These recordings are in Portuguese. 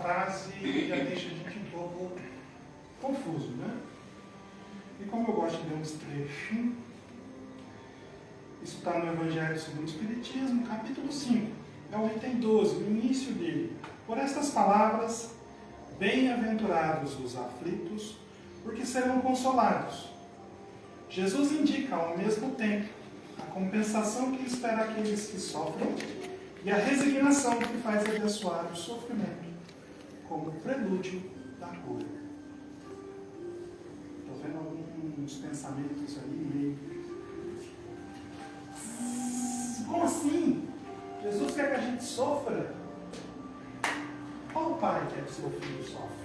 frase já deixa a gente um pouco confuso, né? E como eu gosto de ler uns trechinhos, isso está no Evangelho segundo o Espiritismo, capítulo 5, é o item 12, no início dele. Por estas palavras, bem-aventurados os aflitos, porque serão consolados. Jesus indica ao mesmo tempo a compensação que espera aqueles que sofrem e a resignação que faz abençoar o sofrimento, como prelúdio da cura. Estou vendo alguns pensamentos aí meio... Como assim? Jesus quer que a gente sofra? Qual pai quer que seu filho sofra?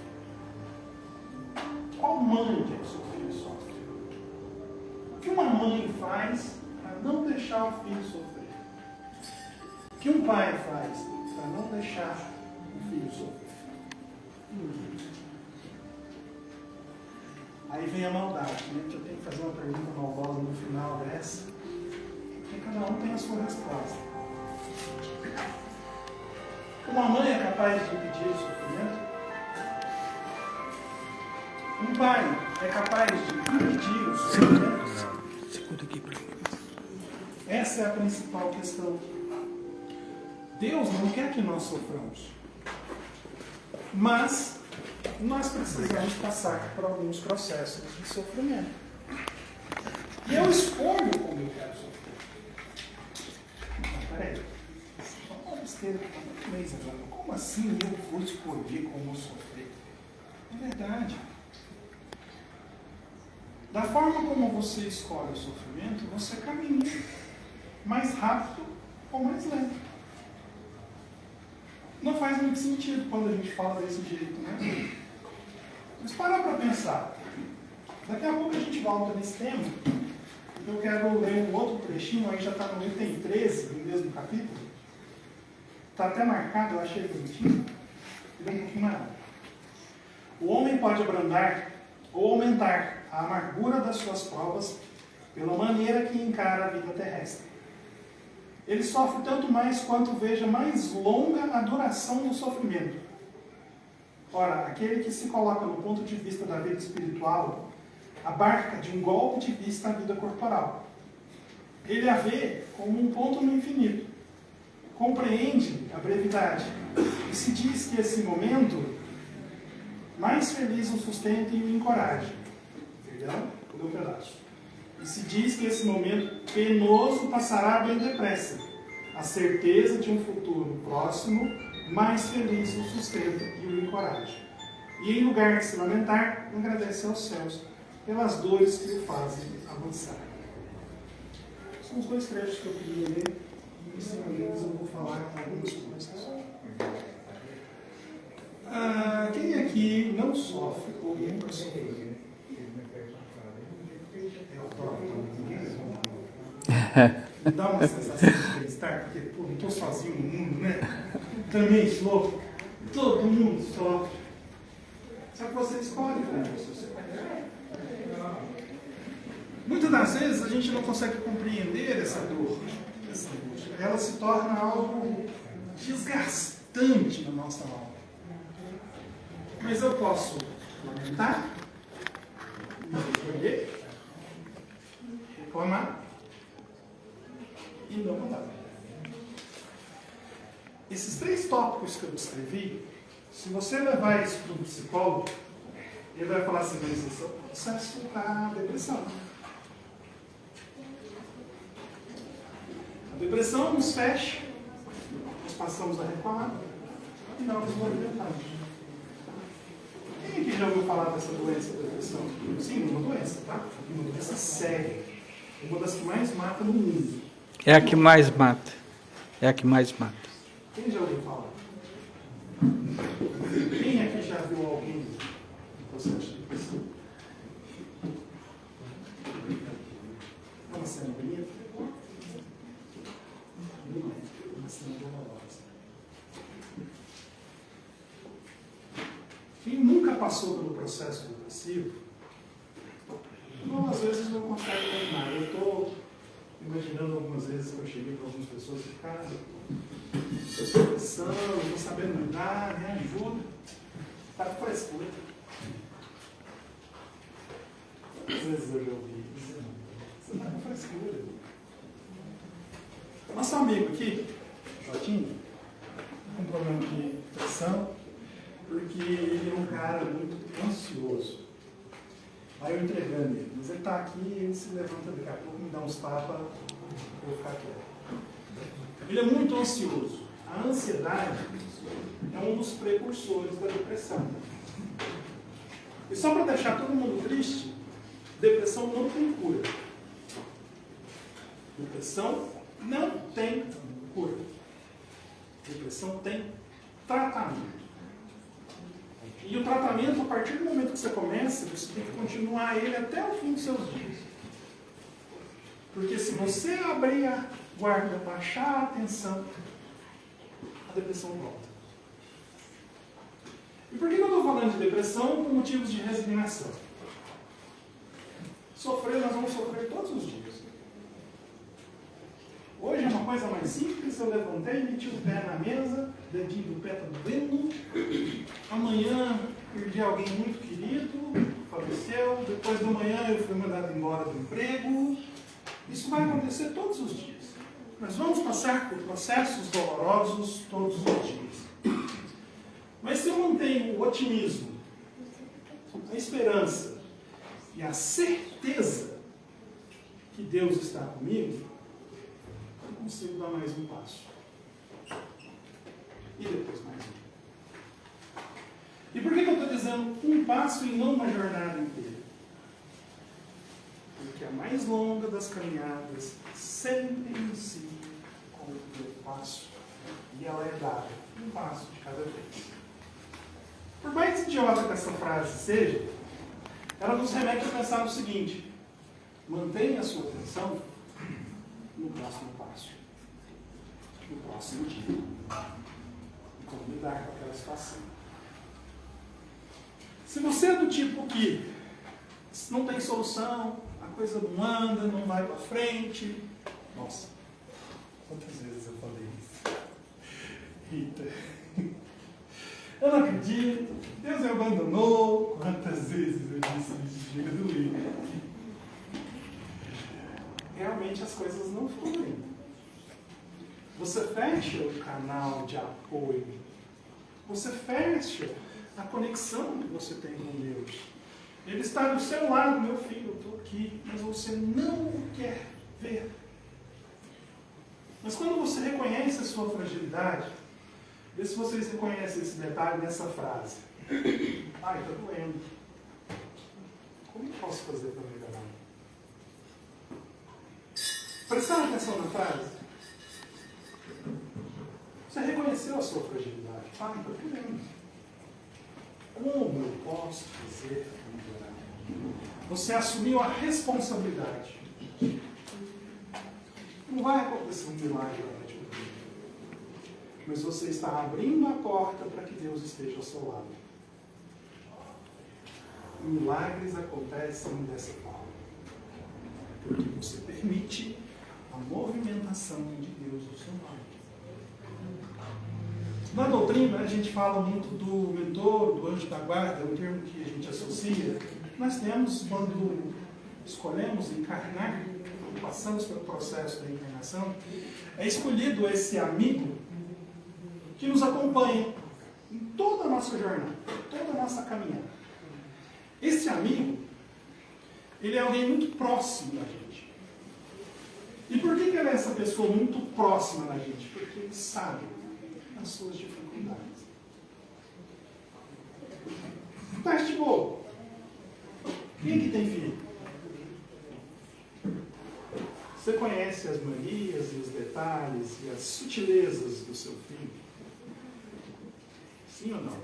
Qual mãe quer que seu filho sofra? O que uma mãe faz para não deixar o filho sofrer? O que um pai faz para não deixar o filho sofrer? Aí vem a maldade, né? Eu tenho que fazer uma pergunta maldosa no final dessa, porque cada um tem a sua resposta. Uma mãe é capaz de impedir o sofrimento? Um pai é capaz de impedir o sofrimento? Segura aqui para mim. Essa é a principal questão. Deus não quer que nós soframos. Mas nós precisamos passar por alguns processos de sofrimento. E eu escolho como eu quero sofrer. Mas peraí. Só uma besteira que está muito mês agora. Como assim eu vou escolher como eu sofrer? É verdade. Da forma como você escolhe o sofrimento, você caminha mais rápido ou mais lento. Não faz muito sentido quando a gente fala desse jeito, né? Mas para pensar. Daqui a pouco a gente volta nesse tema. Eu quero ler um outro trechinho, aí já está no item 13 do mesmo capítulo. Está até marcado, eu achei bonitinho. Ele é um pouquinho maior. O homem pode abrandar ou aumentar a amargura das suas provas pela maneira que encara a vida terrestre. Ele sofre tanto mais quanto veja mais longa a duração do sofrimento. Ora, aquele que se coloca no ponto de vista da vida espiritual abarca de um golpe de vista a vida corporal. Ele a vê como um ponto no infinito. Compreende a brevidade e se diz que esse momento mais feliz o sustenta e o encoraja. Perdão? Pulei um pedaço. E se diz que esse momento penoso passará bem depressa. A certeza de um futuro próximo, mais feliz o sustenta e o encoraja. E em lugar de se lamentar, agradece aos céus pelas dores que o fazem avançar. São os dois trechos que eu queria ler, e em cima deles eu vou falar algumas coisas. Quem aqui não sofre ou nunca sofreu? Me dá uma sensação de bem-estar, porque pô, não estou sozinho no mundo, né? Também sofro. Todo mundo sofre. Só que você escolhe como você sofre. Muitas das vezes a gente não consegue compreender essa dor, essa angústia. Ela se torna algo desgastante na nossa alma. Mas eu posso lamentar, escolher, reclamar e não mudar. Esses três tópicos que eu descrevi, se você levar isso para um psicólogo, ele vai falar assim, mas esse é o processo da depressão. A depressão nos fecha, nós passamos a reclamar e não nos movimentamos. Quem aqui já ouviu falar dessa doença, depressão? Sim, uma doença, tá? Uma doença séria. Uma das que mais mata no mundo. É a que mais mata. É a que mais mata. Quem já ouviu falar? Quem aqui já viu alguém em processo de depressão? Uma cena bonita? Uma cena dolorosa. Quem nunca passou pelo processo depressivo, às vezes não consegue terminar. Eu estou imaginando algumas vezes que eu cheguei para algumas pessoas e, cara, Eu estou pensando, eu estou sabendo lidar, me ajuda. Está com frescura. Quantas vezes eu já ouvi isso? Você está com frescura. Nosso amigo aqui, Jotinho, com um problema de pressão, porque ele é um cara muito ansioso. Aí eu entregando ele, mas ele está aqui, ele se levanta daqui a pouco, me dá uns tapas, eu vou ficar quieto. Ele é muito ansioso. A ansiedade é um dos precursores da depressão. E só para deixar todo mundo triste, depressão não tem cura. Depressão não tem cura. Depressão tem tratamento. E o tratamento, a partir do momento que você começa, você tem que continuar ele até o fim dos seus dias. Porque se você abrir a guarda, baixar a atenção, a depressão volta. E por que eu estou falando de depressão? Por motivos de resignação. Sofrer, nós vamos sofrer todos os dias. Hoje é uma coisa mais simples, eu levantei, meti o pé na mesa, dedinho do pé está doendo. Amanhã perdi alguém muito querido, faleceu. Depois da manhã eu fui mandado embora do emprego. Isso vai acontecer todos os dias. Nós vamos passar por processos dolorosos todos os dias. Mas se eu mantenho o otimismo, a esperança e a certeza que Deus está comigo, eu consigo dar mais um passo. E depois mais um. E por que eu estou dizendo um passo e não uma jornada inteira? Porque a mais longa das caminhadas sempre inicia com o primeiro passo. E ela é dada um passo de cada vez. Por mais idiota que essa frase seja, ela nos remete a pensar no seguinte: mantenha a sua atenção no próximo passo, no próximo dia, e como lidar com aquela situação. Se você é do tipo que não tem solução, a coisa não anda, não vai para frente, nossa, quantas vezes eu falei isso? Rita, eu não acredito, Deus me abandonou. Quantas vezes eu disse isso? Chega do livro. Realmente as coisas não fluem. Você fecha o canal de apoio. Você fecha a conexão que você tem com Deus. Ele está do seu lado, meu filho, eu estou aqui, mas você não o quer ver. Mas quando você reconhece a sua fragilidade, vê se vocês reconhecem esse detalhe nessa frase. Ai, está doendo. Como eu posso fazer para melhorar? Prestaram atenção na frase? Você reconheceu a sua fragilidade. Ai, está doendo. Como eu posso fazer para melhorar? Você assumiu a responsabilidade. Não vai acontecer um milagre na noite. Mas você está abrindo a porta para que Deus esteja ao seu lado. Milagres acontecem dessa forma. Porque você permite a movimentação de Deus ao seu lado. Na doutrina, a gente fala muito do mentor, do anjo da guarda, é um termo que a gente associa. Nós temos, quando escolhemos encarnar, passamos pelo processo da encarnação, é escolhido esse amigo que nos acompanha em toda a nossa jornada, toda a nossa caminhada. Esse amigo, ele é alguém muito próximo da gente. E por que ele é essa pessoa muito próxima da gente? Porque ele sabe as suas dificuldades. Teste bobo. Quem aqui tem filho? Você conhece as manias e os detalhes e as sutilezas do seu filho? Sim ou não?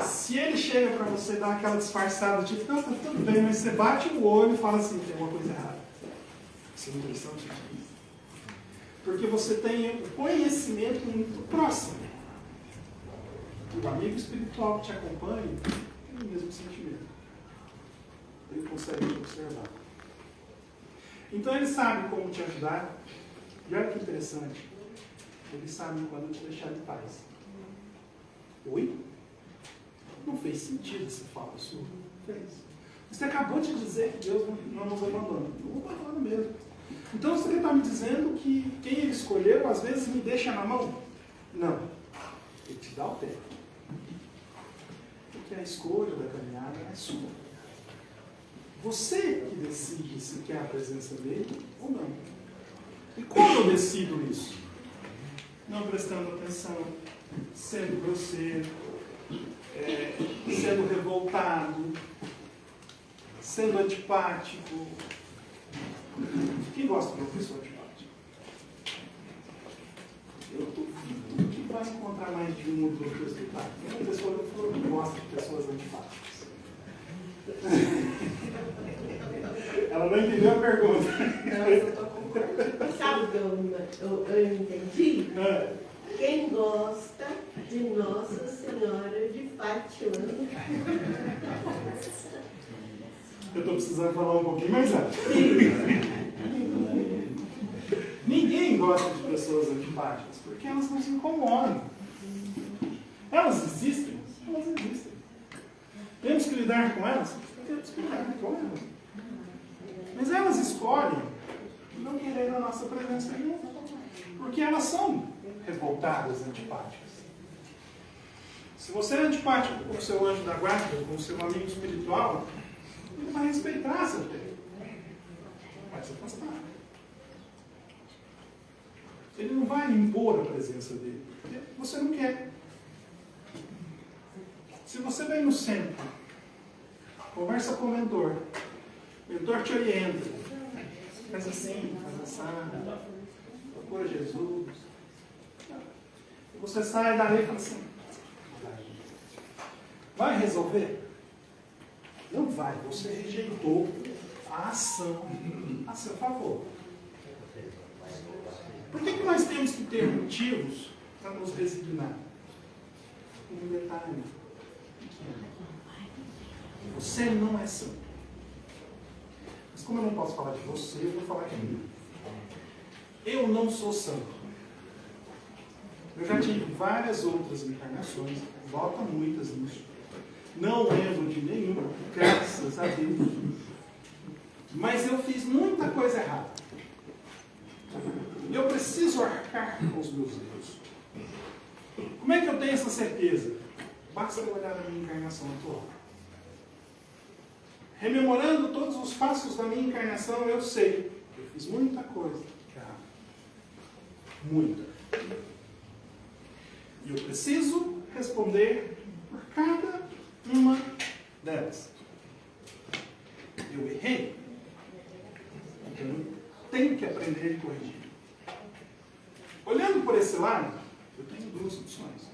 Se ele chega para você dar aquela disfarçada, tipo, não, tá tudo bem, mas você bate o olho e fala assim, tem uma coisa errada. Isso é interessante. Porque você tem um conhecimento muito próximo. O amigo espiritual que te acompanha tem o mesmo sentimento. Ele consegue te observar. Então ele sabe como te ajudar, E olha que interessante. Eles sabem quando te deixar de paz. Oi? Não fez sentido você falar isso. Não fez. Você acabou de dizer que Deus não nos abandona. Não abandona mesmo. Então você está me dizendo que quem ele escolheu às vezes me deixa na mão? Não. Ele te dá o tempo. Porque a escolha da caminhada é sua. Você que decide se quer a presença dele ou não. E como eu decido isso? Não prestando atenção, sendo grosseiro, sendo revoltado, sendo antipático. Quem gosta de uma pessoa antipática? Eu duvido que vai encontrar mais de um ou duas pessoas antipáticas. Uma pessoa que gosta de pessoas antipáticas. Ela não entendeu a pergunta. Não, eu estou concordando. Sabe o que eu entendi? Quem gosta de Nossa Senhora de Fátima? Eu estou precisando falar um pouquinho mais alto. Ninguém gosta de pessoas antipáticas, porque elas não se incomodam. Elas existem? Elas existem. Temos que lidar com elas? Temos que lidar com elas. Mas elas escolhem não querer a nossa presença nenhuma, porque elas são revoltadas, antipáticas. Se você é antipático com o seu anjo da guarda, com o seu amigo espiritual, ele vai respeitar seu tempo. Vai se afastar. Ele não vai impor a presença dele, porque você não quer. Se você vem no centro, conversa com o mentor te orienta, faz assim, faz assado, procura Jesus. E você sai dali e fala assim, vai resolver? Não vai, você rejeitou a ação a seu favor. Por que nós temos que ter motivos para nos resignar? Um detalhe pequeno. Você não é santo. Mas como eu não posso falar de você, eu vou falar de mim. Eu não sou santo. Eu já tive várias outras encarnações, volta muitas nisso. Não lembro de nenhuma, graças a Deus. Mas eu fiz muita coisa errada. E eu preciso arcar com os meus erros. Como é que eu tenho essa certeza? Basta eu olhar na minha encarnação atual. Rememorando todos os passos da minha encarnação, eu sei que eu fiz muita coisa errada. Muita. E eu preciso responder por cada uma delas. Eu errei. Então eu tenho que aprender e corrigir. Olhando por esse lado, eu tenho duas opções.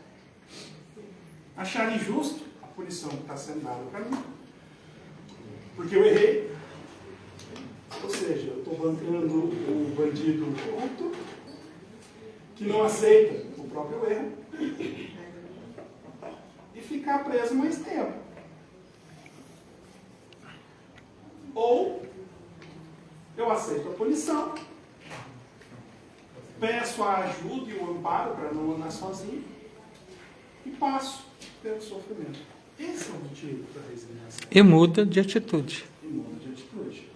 Achar injusto a punição que está sendo dada para mim. Porque eu errei. Ou seja, eu estou bancando o bandido corrupto que não aceita o próprio erro e ficar preso mais tempo. Ou eu aceito a punição, peço a ajuda e o amparo para não andar sozinho e passo pelo sofrimento. Esse é o motivo da resignação. E muda de atitude. E muda de atitude.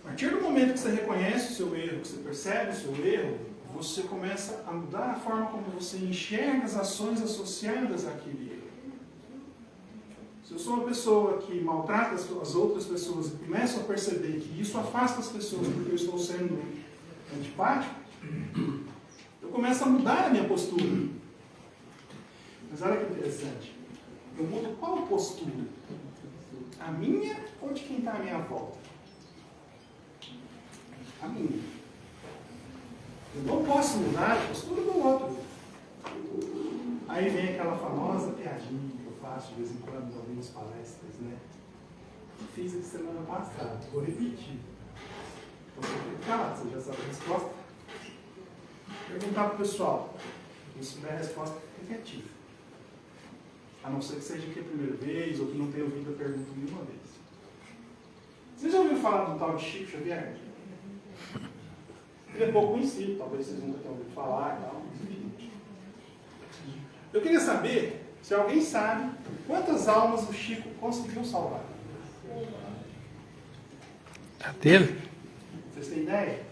A partir do momento que você reconhece o seu erro, que você percebe o seu erro, você começa a mudar a forma como você enxerga as ações associadas àquele erro. Se eu sou uma pessoa que maltrata as outras pessoas e começo a perceber que isso afasta as pessoas porque eu estou sendo antipático, eu começo a mudar a minha postura. Mas olha que interessante. Eu mudo qual postura? A minha ou de quem está à minha volta? A minha. Eu não posso mudar a postura do outro. Aí vem aquela famosa piadinha que eu faço de vez em quando em algumas palestras, né? Fiz isso semana passada, vou repetir. Então você fica calado, você já sabe a resposta. Perguntar para o pessoal. Se souber a resposta, fica quietinho. A não ser que seja aqui a primeira vez ou que não tenha ouvido a pergunta nenhuma vez. Você já ouviu falar do tal de Chico Xavier? Ele é pouco conhecido, talvez vocês nunca tenham ouvido falar e tal. Eu queria saber se alguém sabe quantas almas o Chico conseguiu salvar. A dele? Vocês têm ideia?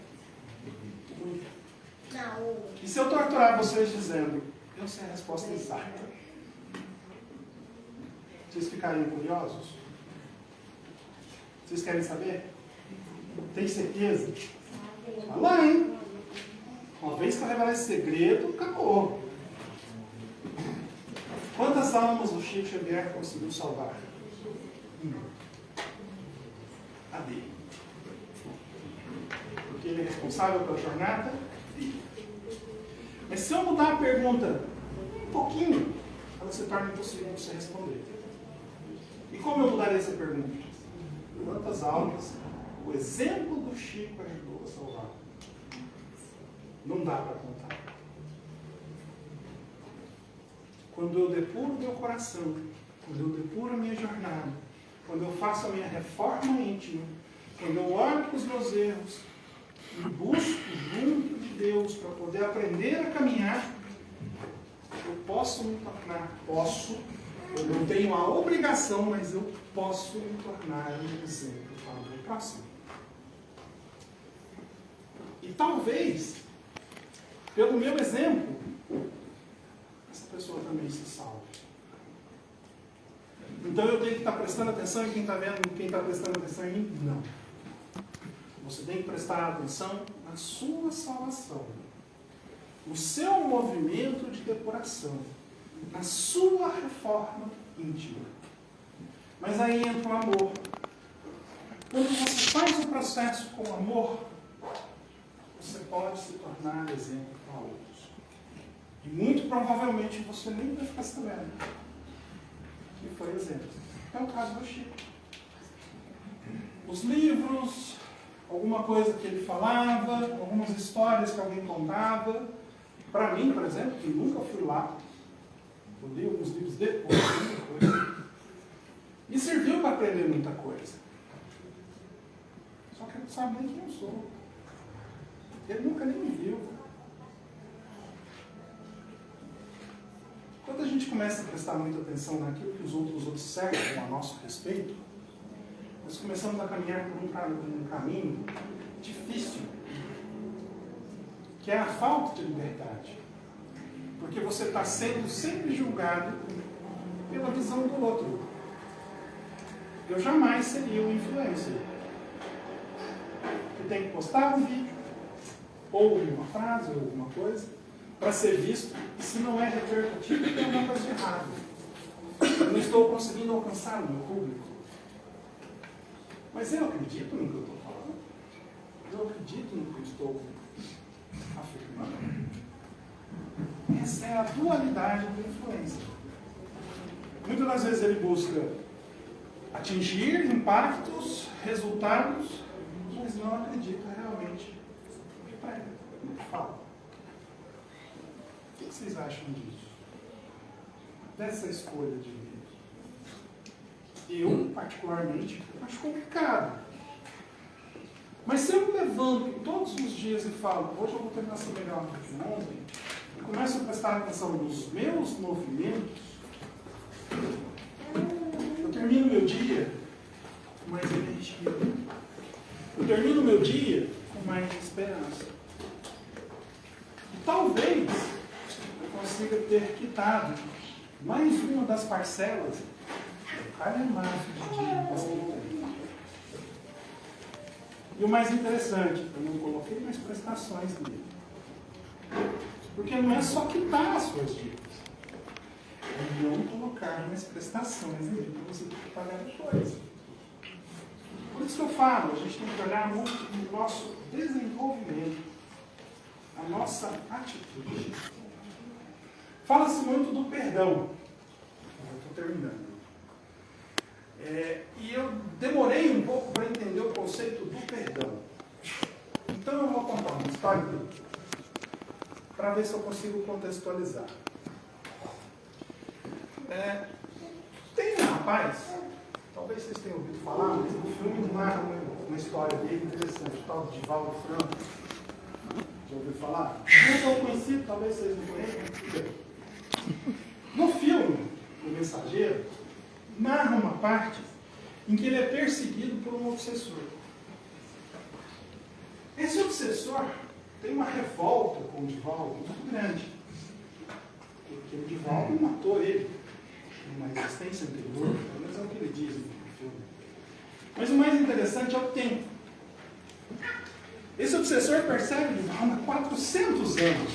Não. E se eu torturar vocês dizendo, eu sei a resposta exata? Vocês ficariam curiosos? Vocês querem saber? Tem certeza? Fala, hein? Uma vez que eu revelar esse segredo, acabou. Quantas almas o Chico Xavier conseguiu salvar? A dele. Porque ele é responsável pela jornada dele. Mas se eu mudar a pergunta um pouquinho, ela se torna impossível de você responder. E como eu mudaria essa pergunta? Quantas almas o exemplo do Chico ajudou a salvar? Não dá para contar. Quando eu depuro meu coração, quando eu depuro a minha jornada, quando eu faço a minha reforma íntima, quando eu olho para os meus erros e busco junto de Deus para poder aprender a caminhar, eu posso me tornar, eu não tenho a obrigação, mas eu posso me tornar um exemplo para o meu próximo. E talvez, pelo meu exemplo, essa pessoa também se salve. Então eu tenho que estar prestando atenção em quem está vendo, quem está prestando atenção em mim? Não. Você tem que prestar atenção na sua salvação, no seu movimento de depuração, na sua reforma íntima. Mas aí entra o amor. Quando você faz o processo com amor, você pode se tornar exemplo para outros. E muito provavelmente você nem vai ficar sabendo que foi exemplo. É o caso do Chico. Os livros, alguma coisa que ele falava, algumas histórias que alguém contava. Para mim, por exemplo, que nunca fui lá, eu li alguns livros depois, me serviu para aprender muita coisa. Só que ele não sabe nem quem eu sou. Ele nunca nem me viu. Quando a gente começa a prestar muita atenção naquilo que os outros observam a nosso respeito, nós começamos a caminhar por um caminho difícil, que é a falta de liberdade. Porque você está sendo sempre julgado pela visão do outro. Eu jamais seria um influencer que tem que postar um vídeo, ou uma frase, ou alguma coisa, para ser visto, e se não é repercutido, tem alguma coisa de errado. Eu não estou conseguindo alcançar o meu público. Mas eu acredito no que eu estou falando. Eu acredito no que eu estou afirmando. Essa é a dualidade da influência. Muitas das vezes ele busca atingir impactos, resultados, mas não acredita realmente no que prega, no que fala. O que vocês acham disso? Dessa escolha de vida? Eu, particularmente, acho complicado. Mas se eu me levanto todos os dias e falo, hoje eu vou tentar ser melhor do que ontem, e começo a prestar atenção nos meus movimentos, eu termino meu dia com mais energia. Eu termino meu dia com mais esperança. E talvez eu consiga ter quitado mais uma das parcelas do calhamaço de dívidas que eu tenho. E o mais interessante, eu não coloquei mais prestações nele. Porque não é só quitar as suas dívidas. É não colocar mais prestações nele para você ter que pagar depois. Por isso que eu falo, a gente tem que olhar muito no nosso desenvolvimento, a nossa atitude. Fala-se muito do perdão. Eu estou terminando. E eu demorei um pouco para entender o conceito do perdão. Então eu vou contar uma história para ver se eu consigo contextualizar. Tem um rapaz, talvez vocês tenham ouvido falar, mas no filme narra uma história bem interessante, o tal de Divaldo Franco. Já ouviu falar? Não é tão conhecido, talvez vocês não conheçam. No filme, O Mensageiro, narra uma parte em que ele é perseguido por um obsessor. Esse obsessor tem uma revolta com o Divaldo muito grande. Porque o Divaldo matou ele numa existência anterior, pelo menos é o que ele diz no filme. Mas o mais interessante é o tempo. Esse obsessor persegue o Divaldo há 400 anos.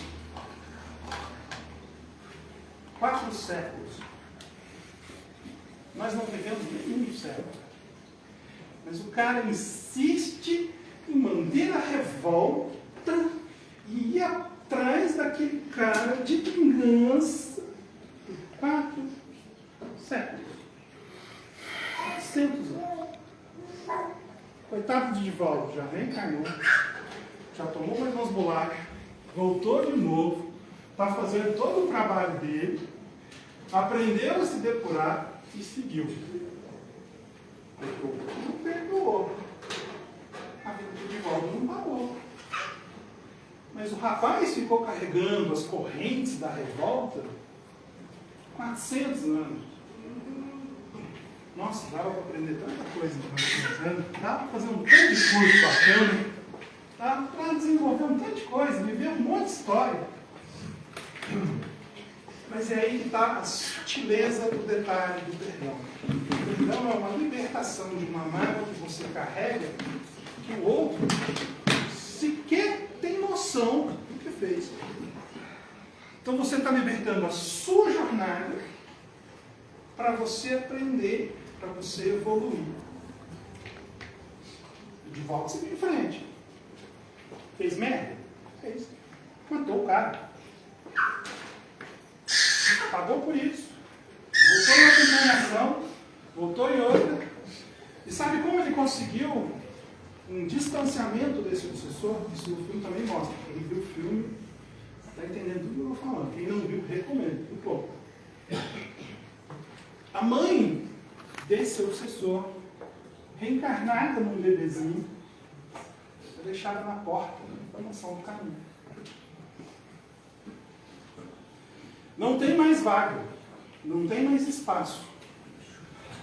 4 séculos. Nós não vivemos nenhum século. Mas o cara insiste em manter a revolta e ir atrás daquele cara de vingança por 4 séculos. 400 anos. Coitado de Divaldo, já reencarnou, já tomou mais umas bolachas, voltou de novo, está fazendo todo o trabalho dele, aprendeu a se depurar e seguiu. Não perdoou. A vida de Divaldo não parou. Mas o rapaz ficou carregando as correntes da revolta 400 anos. Nossa, dava para aprender tanta coisa em 400 anos. Dava para fazer um tanto de curso bacana. Dava para desenvolver um tanto de coisa, viver um monte de história. Mas é aí que está a sutileza do detalhe do perdão. O perdão é uma libertação de uma mágoa que você carrega, que o outro sequer tem noção do que fez. Então você está libertando a sua jornada para você aprender, para você evoluir. De volta seguir em frente. Fez merda? Fez. Matou o cara. Pagou por isso. Voltou em outra encarnação, voltou em outra. E sabe como ele conseguiu um distanciamento desse obsessor? Isso no filme também mostra. Quem viu o filme está entendendo tudo que eu estou falando. Quem não viu, recomendo. Um pouco. A mãe desse obsessor, reencarnada num bebezinho, foi deixada na porta da mansão do caminho. Não tem mais vaga, não tem mais espaço.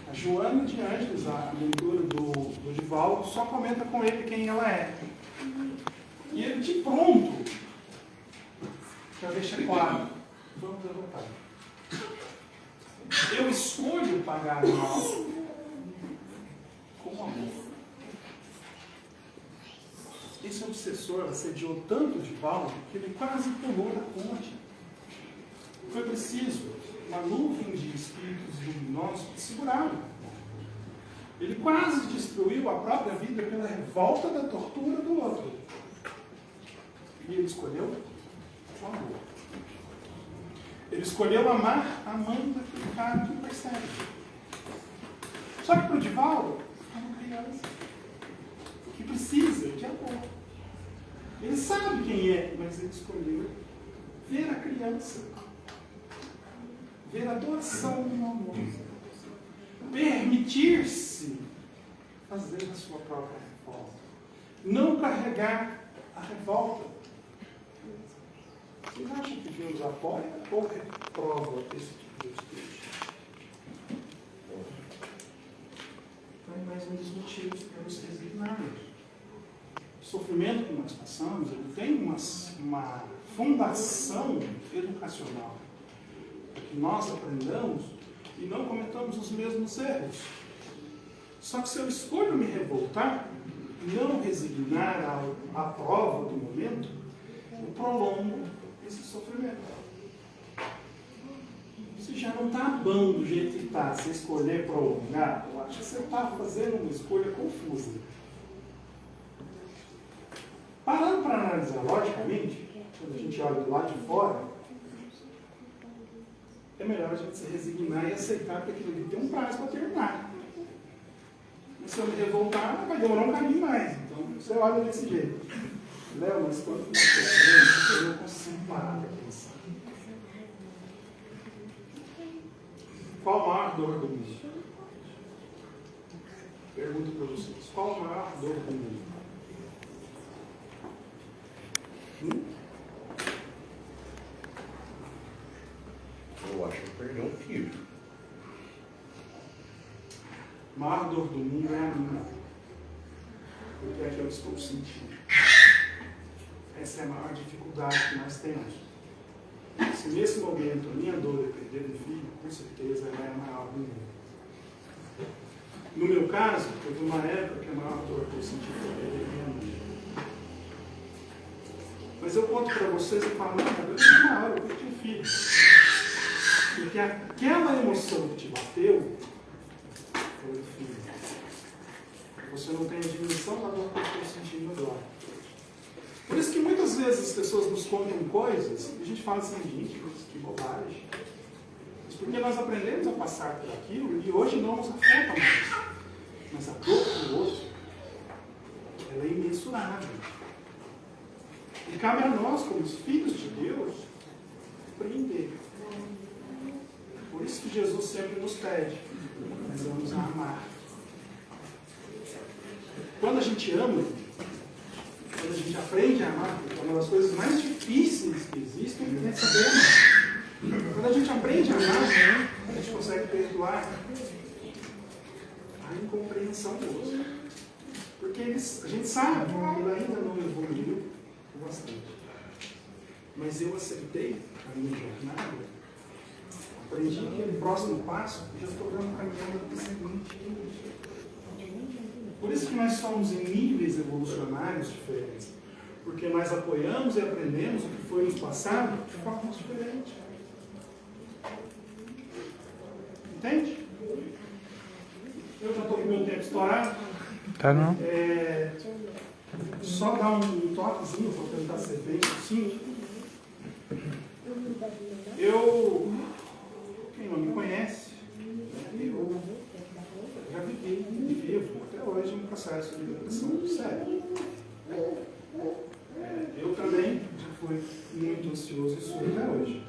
A Joana de Ângeles, a leitura do Divaldo, só comenta com ele quem ela é. E ele de pronto já deixa claro: vamos derrotar. Eu escolho pagar mal com amor. Esse obsessor assediou tanto Divaldo que ele quase pulou da ponte. Foi preciso uma nuvem de espíritos luminosos que seguraram. Ele quase destruiu a própria vida pela revolta da tortura do outro. E ele escolheu o amor. Ele escolheu amar a mãe daquele cara que persegue. Só que para o Divaldo, é uma criança que precisa de amor. Ele sabe quem é, mas ele escolheu ver a criança. Ver a doação do amor. Permitir-se fazer a sua própria revolta. Não carregar a revolta. Vocês acham que Deus apoia ou reprova esse tipo de atitude? Então é mais um dos motivos para nos resignarmos. O sofrimento que nós passamos, ele tem uma fundação educacional. Que nós aprendamos e não cometamos os mesmos erros. Só que se eu escolho me revoltar, não resignar à prova do momento, eu prolongo esse sofrimento. Você já não está bom do jeito que está. Se escolher prolongar, eu acho que você está fazendo uma escolha confusa. Parando para analisar logicamente, quando a gente olha do lado de fora, é melhor a gente se resignar e aceitar que aquilo ali tem um prazo para terminar. E se eu me revoltar, vai demorar um caminho mais. Então, você olha desse jeito. Léo, mas quando eu sofrendo, eu não consigo parar para pensar. Qual a maior dor do mundo? Pergunto para vocês. Qual a maior dor do mundo? acho que perder um filho. A maior dor do mundo é a minha. Porque é que eu estou sentindo. Essa é a maior dificuldade que nós temos. Se nesse momento a minha dor é perder um filho, com certeza ela é a maior do mundo. No meu caso, teve uma época que a maior dor que eu senti foi perder minha mãe. Mas eu conto para vocês e falo, não, eu tive uma hora, eu perdi um filho. Porque aquela emoção que te bateu foi o filho. Você não tem a dimensão da dor que eu estou sentindo agora. Por isso que muitas vezes as pessoas nos contam coisas e a gente fala assim, gente, que bobagem. Mas porque nós aprendemos a passar por aquilo e hoje não nos afeta mais. Mas a dor do outro, ela é imensurável. E cabe a nós, como os filhos de Deus, compreender. Por isso que Jesus sempre nos pede, nós vamos a amar. Quando a gente ama, quando a gente aprende a amar, é uma das coisas mais difíceis que existem é saber amar. Quando a gente aprende a amar, a gente consegue perdoar a incompreensão do outro. Porque a gente sabe que ele ainda não evoluiu bastante. Mas eu aceitei a minha jornada, aprendi que no próximo passo eu já estou dando caminhada para o seguinte. Por isso que nós somos em níveis evolucionários diferentes. Porque nós apoiamos e aprendemos o que foi nos passado de formas diferentes. Entende? Eu já estou com o meu tempo estourado. Tá não? Só dar um toquezinho para tentar ser bem sucinto. Quem não me conhece, eu já vivi e vivo até hoje um processo de depressão sério. Eu também já fui muito ansioso e sou até hoje.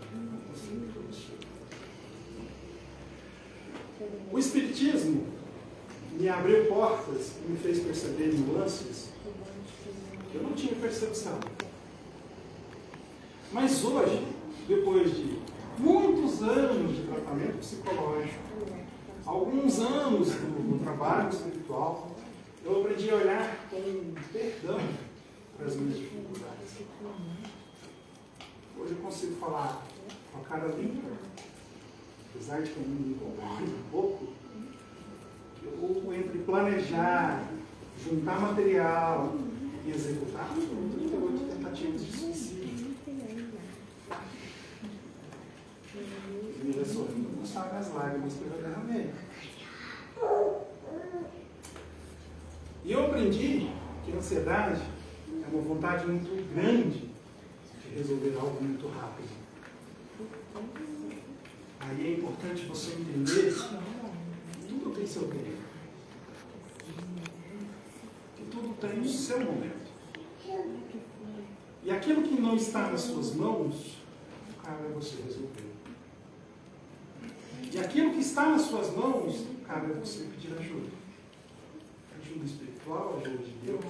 O Espiritismo me abriu portas e me fez perceber nuances que eu não tinha percepção. Mas hoje, depois de muitos anos de tratamento psicológico, alguns anos do trabalho espiritual, eu aprendi a olhar com perdão para as minhas dificuldades. Hoje eu consigo falar com a cara limpa, apesar de que eu me incomodo um pouco, eu entre planejar, juntar material e executar, foram 38 tentativas de suicídio. E me sorrindo não sabe as lágrimas que eu já derramei. E eu aprendi que a ansiedade é uma vontade muito grande de resolver algo muito rápido. Aí é importante você entender que tudo tem seu tempo. Que tudo tem o seu momento. E aquilo que não está nas suas mãos, cabe a você resolver. E aquilo que está nas suas mãos, cabe a você pedir ajuda. Ajuda espiritual, ajuda de Deus,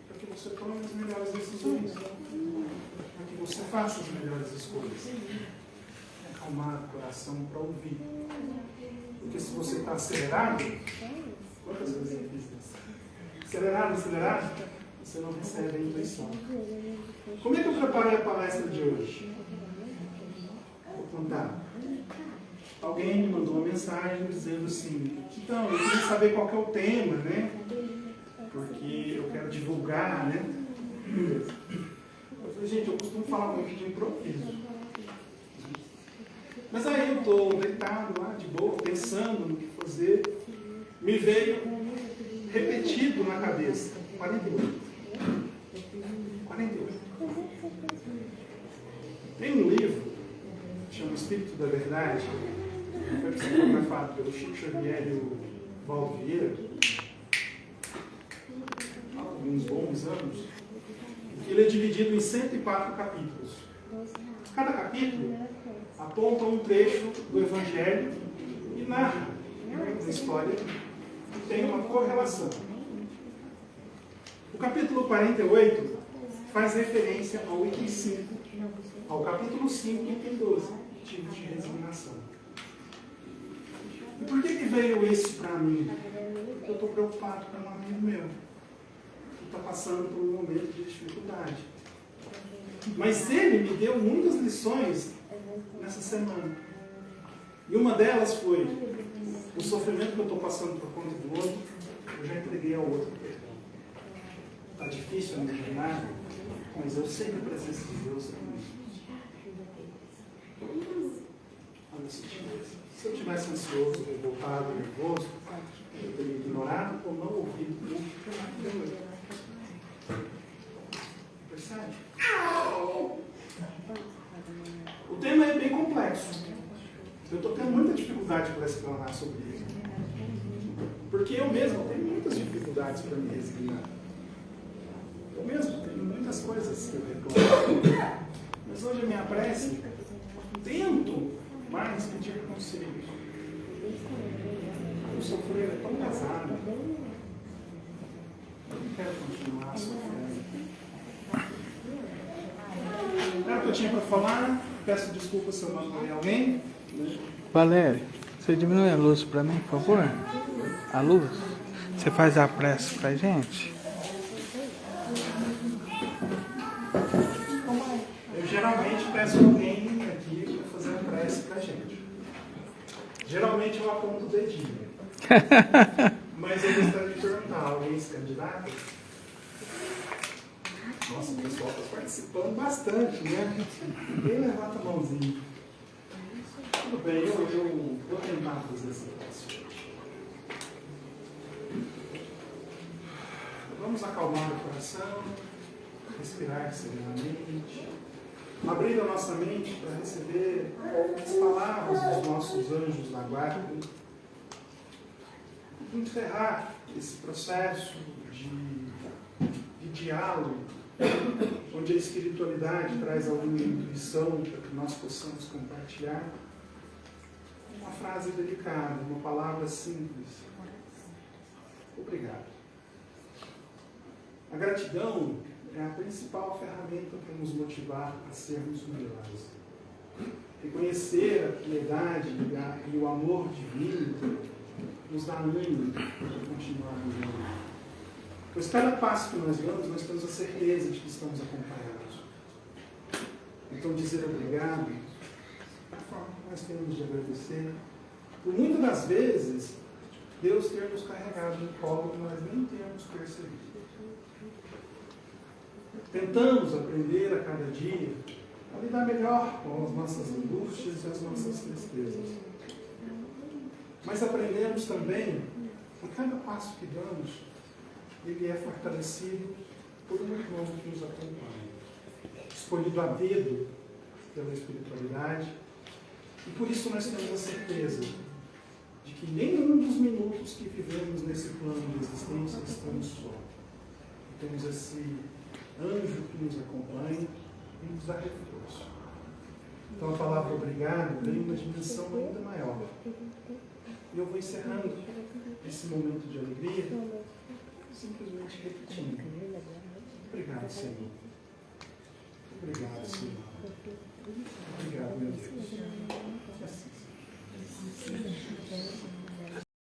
para que você tome as melhores decisões. Para que você faça as melhores escolhas. Acalmar o coração para ouvir. Porque se você está acelerado, quantas vezes eu fiz isso? Acelerado, você não recebe a intuição. Como é que eu preparei a palestra de hoje? Vou contar. Alguém me mandou uma mensagem dizendo assim, então, eu queria saber qual que é o tema, né? Porque eu quero divulgar, né? Eu falei, gente, eu costumo falar muito de improviso. Mas aí eu estou deitado lá, de boa, pensando no que fazer. Me veio repetido na cabeça, 48. Tem um livro, que chama Espírito da Verdade, que foi psicografado pelo Chico Xavier e o Valdo Vieira, há alguns bons anos. Ele é dividido em 104 capítulos. Cada capítulo aponta um trecho do Evangelho e narra uma história que tem uma correlação. O capítulo 48 faz referência ao item 5 ao capítulo 5, item 12, tipos de resignação. E por que veio esse para mim? Porque eu estou preocupado com um amigo meu que está passando por um momento de dificuldade. Mas ele me deu muitas lições nessa semana. E uma delas foi: o sofrimento que eu estou passando por conta do outro, eu já entreguei ao outro perdão. Está difícil a minha jornada, mas eu sei que a presença de Deus é comigo. Olha, se eu tivesse ansioso, revoltado, nervoso, eu teria ignorado ou não ouvido o que percebe? O tema é bem complexo. Eu estou tendo muita dificuldade para explanar sobre isso. Porque eu mesmo tenho muitas dificuldades para me resignar. Eu mesmo tenho muitas coisas que eu reclamo. Mas hoje a minha prece, tento mais pedir conselho. O sofrer é tão pesado. Eu não quero continuar sofrendo. Era o que eu tinha para falar. Peço desculpas se eu não falei alguém. Valério, você diminui a luz para mim, por favor? A luz? Você faz a prece para a gente? Eu geralmente peço alguém aqui para fazer a prece para a gente. Geralmente eu aponto o dedinho. Mas eu gostaria de perguntar: alguém se candidata? Nossa, o pessoal está participando bastante, né? Ninguém levanta a mãozinha. Tudo bem, eu vou tentar fazer essa prece hoje. Vamos acalmar o coração, respirar serenamente, abrir a nossa mente para receber as palavras dos nossos anjos da guarda, encerrar esse processo de diálogo, onde a espiritualidade traz alguma intuição para que nós possamos compartilhar. Uma frase delicada, uma palavra simples: obrigado. A gratidão é a principal ferramenta para nos motivar a sermos melhores. Reconhecer a piedade e o amor divino nos dá ânimo para continuar vivendo. Pois cada passo que nós damos, nós temos a certeza de que estamos acompanhados. Então, dizer obrigado é a forma que nós temos de agradecer por muitas das vezes Deus ter nos carregado no colo que nós nem temos percebido. Tentamos aprender a cada dia a lidar melhor com as nossas angústias e as nossas tristezas. Mas aprendemos também que cada passo que damos, ele é fortalecido por um irmão que nos acompanha, escolhido a dedo pela espiritualidade, e por isso nós temos a certeza de que nenhum dos minutos que vivemos nesse plano de existência estamos só. Temos esse anjo que nos acompanha e nos dá reforço. Então a palavra obrigado ganha uma dimensão ainda maior. E eu vou encerrando esse momento de alegria simplesmente repetindo: obrigado, Senhor. Obrigado, Senhor. Obrigado, meu Deus. Que assim seja.